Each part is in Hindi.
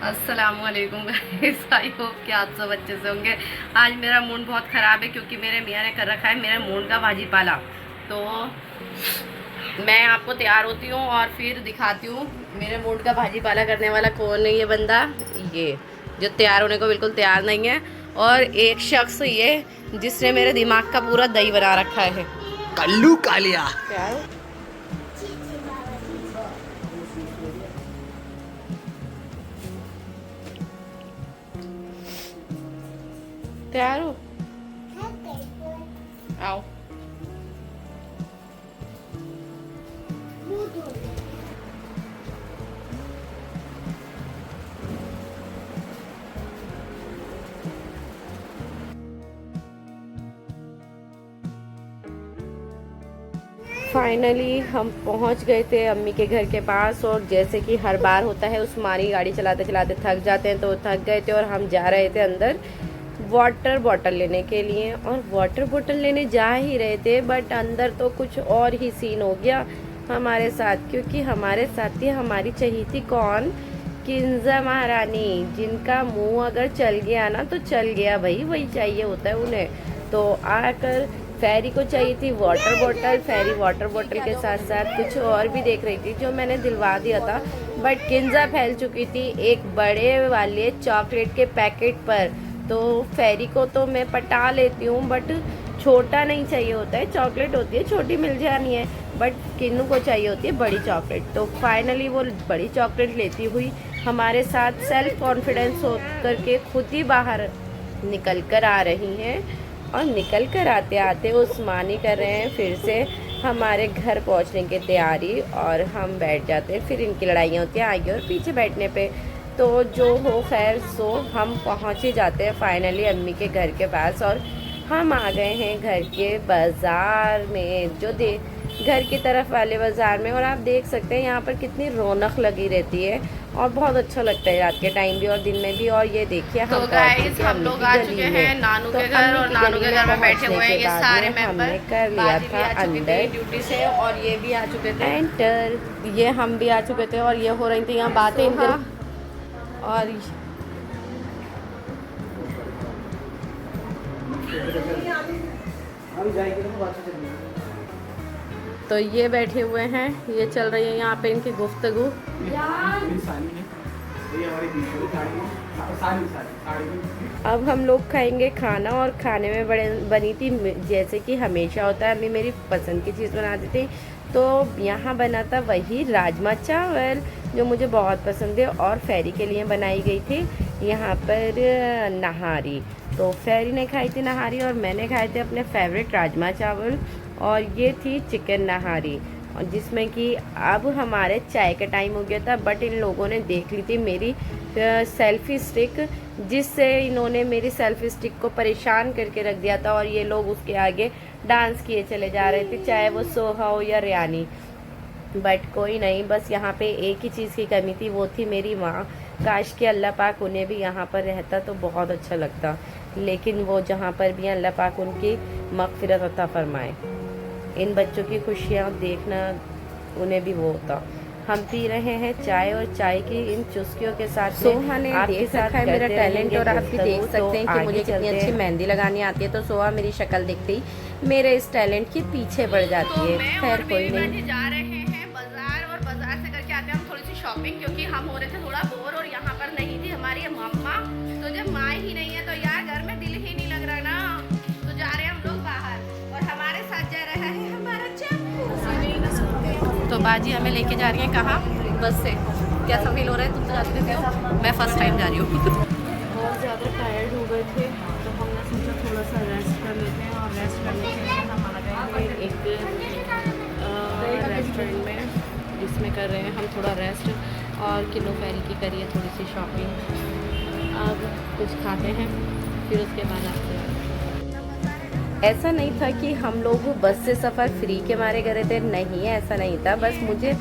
अस्सलामुअलैकुम गाइस, आई होप कि आप सब अच्छे से होंगे। आज मेरा मूड बहुत ख़राब है क्योंकि मेरे मियाँ ने कर रखा है मेरे मूड का भाजी पाला। तो मैं आपको तैयार होती हूँ और फिर दिखाती हूँ मेरे मूड का भाजी पाला करने वाला कौन है। ये बंदा, ये जो तैयार होने को बिल्कुल तैयार नहीं है, और एक शख्स ये जिसने मेरे दिमाग का पूरा दही बना रखा है। कल्लू कालिया। तैयार हो? तैयार हो? आओ। फाइनली हम पहुंच गए थे अम्मी के घर के पास, और जैसे कि हर बार होता है उस्मानी गाड़ी चलाते चलाते थक जाते हैं, तो थक गए थे और हम जा रहे थे अंदर वाटर बॉटल लेने के लिए। और वाटर बॉटल लेने जा ही रहे थे, बट अंदर तो कुछ और ही सीन हो गया हमारे साथ, क्योंकि हमारे साथ ही हमारी चहेती कौन, किंजा महारानी, जिनका मुंह अगर चल गया ना तो चल गया भाई, वही चाहिए होता है उन्हें। तो आकर फेरी को चाहिए थी वाटर बॉटल। फेरी वाटर बॉटल के साथ साथ कुछ और भी देख रही थी जो मैंने दिलवा दिया था, बट किंजा फैल चुकी थी एक बड़े वाले चॉकलेट के पैकेट पर। तो फेरी को तो मैं पटा लेती हूँ, बट छोटा नहीं चाहिए होता है, चॉकलेट होती है छोटी मिल जानी है, बट किन्नू को चाहिए होती है बड़ी चॉकलेट। तो फाइनली वो बड़ी चॉकलेट लेती हुई हमारे साथ सेल्फ कॉन्फिडेंस हो करके खुद ही बाहर निकल कर आ रही हैं। और निकल कर आते आते उस्मानी कर रहे हैं फिर से हमारे घर पहुंचने की तैयारी, और हम बैठ जाते हैं। फिर इनकी लड़ाइयाँ होती हैं आगे और पीछे बैठने पे। तो जो हो खैर सो, हम पहुंच ही जाते हैं फाइनली अम्मी के घर के पास, और हम आ गए हैं घर के बाज़ार में, जो घर की तरफ वाले बाज़ार में। और आप देख सकते हैं यहाँ पर कितनी रौनक लगी रहती है, और बहुत अच्छा लगता है रात के टाइम भी और दिन में भी। और ये देखिए हम तो गाइस हम लोग आ चुके हैं नानू के घर, और नानू के घर में बैठे हुए हैं ये सारे मेंबर। कर लिया था अंदर ड्यूटी से, और ये भी आ चुके थे एंटर। ये हम भी आ चुके थे, और ये हो रही थी यहाँ बातें इनके। और तो ये बैठे हुए हैं, ये चल रही है यहाँ पे इनकी गुफ्तगू। अब हम लोग खाएंगे खाना, और खाने में बनी थी जैसे कि हमेशा होता है, अम्मी मेरी पसंद की चीज़ बनाती थी। तो यहाँ बना था वही राजमा चावल जो मुझे बहुत पसंद है, और फेरी के लिए बनाई गई थी यहाँ पर नहारी। तो फेरी ने खाई थी नहारी, और मैंने खाए थे अपने फेवरेट राजमा चावल, और ये थी चिकन नहारी। और जिसमें कि अब हमारे चाय का टाइम हो गया था, बट इन लोगों ने देख ली थी मेरी सेल्फ़ी स्टिक, जिससे इन्होंने मेरी सेल्फ़ी स्टिक को परेशान करके रख दिया था, और ये लोग उसके आगे डांस किए चले जा रहे थे, चाहे वो सोहा हो या रियानी। बट कोई नहीं, बस यहाँ पे एक ही चीज़ की कमी थी, वो थी मेरी माँ। काश कि अल्लाह पाक उन्हें भी यहाँ पर रहता तो बहुत अच्छा लगता, लेकिन वो जहाँ पर भी हैं अल्लाह पाक उनकी मग़फ़िरत अता फ़रमाए। इन बच्चों की खुशियाँ देखना उन्हें भी वो होता। हम पी रहे हैं चाय, और चाय की इन चुस्कियों के साथ सोहा ने देख रखा है मेरा टैलेंट, और आप भी देख सकते हैं कि मुझे कितनी अच्छी मेहंदी लगानी आती है। तो सोहा मेरी शक्ल देखते ही मेरे इस टैलेंट के पीछे बढ़ जाती है। खैर कोई नहीं, जा रहे हैं बाजार, और बाजार से करके आते हैं हम थोड़ी सी शॉपिंग, क्योंकि हम हो रहे थे थोड़ा बोर, और यहाँ पर नहीं थी हमारी मम्मा। तो जब माँ ही नहीं है तो यार घर में दिल ही नहीं लग रहा ना, तो जा रहे हैं हम लोग बाहर, और हमारे साथ जा रहा है हमारा चप्पू। तो बाजी हमें लेके जा रही है कहाँ? बस से। कैसा फील हो रहा है? तुम तो जाते थे हो, मैं फर्स्ट टाइम जा रही हूँ। बहुत ज़्यादा टायर्ड हो गए थे, तो हमने सोचा थोड़ा सा रेस्ट कर लेते हैं, और रेस्ट करने के लिए हम आ गए हैं एक रेस्टोरेंट में, जिसमें कर रहे हैं हम थोड़ा रेस्ट, और किलो फेरी की करी है थोड़ी सी शॉपिंग। अब कुछ खाते हैं, फिर उसके बाद आते हैं। ऐसा नहीं था कि हम लोग बस से सफ़र फ्री के मारे करे थे, नहीं ऐसा नहीं था, बस मुझे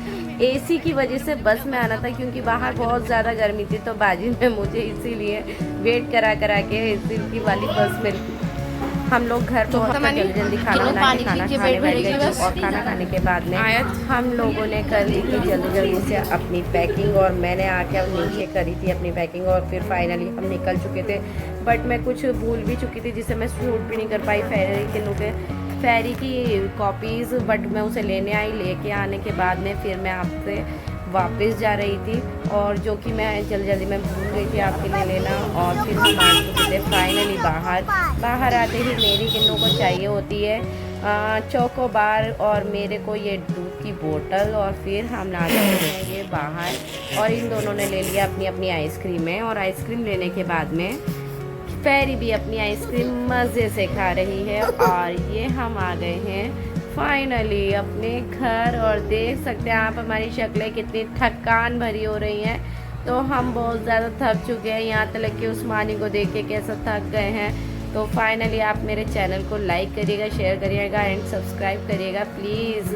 एसी की वजह से बस में आना था, क्योंकि बाहर बहुत ज़्यादा गर्मी थी। तो बाजी ने मुझे इसीलिए वेट करा करा के एसी की वाली बस में हम लोग घर तो पहुँच हमारी जल्दी जल्दी खाना किलो बना पानी के खाना की खाने पेट बैठ भरेगी गए बस। और खाना खाने के बाद में आयत। हम लोगों ने कर ली थी जल्दी जल्दी से अपनी पैकिंग और मैंने आके अब नीचे करी थी अपनी पैकिंग और फिर फाइनली हम निकल चुके थे। बट मैं कुछ भूल भी चुकी थी जिसे मैं शूट भी नहीं कर पाई फेरी की कॉपीज़, बट मैं उसे लेने आई। लेके आने के बाद में फिर मैं आपसे वापस जा रही थी और जो कि मैं जल्दी में भूल गई थी आपके लिए लेना। और फिर हम आ चुके थे फाइनली बाहर आते ही मेरी किन्नू को चाहिए होती है चोको बार और मेरे को ये दूध की बोतल। और फिर हम आ गए हैं ये बाहर और इन दोनों ने ले लिया अपनी अपनी आइसक्रीमें। और आइसक्रीम लेने के बाद में फेरी भी अपनी आइसक्रीम मज़े से खा रही है। और ये हम आ गए हैं फाइनली अपने घर और देख सकते हैं आप हमारी शक्लें कितनी थकान भरी हो रही हैं। तो हम बहुत ज़्यादा थक चुके हैं, यहाँ तक कि उस्मानी को देख के कैसा थक गए हैं। तो फाइनली आप मेरे चैनल को लाइक करिएगा, शेयर करिएगा एंड सब्सक्राइब करिएगा प्लीज़।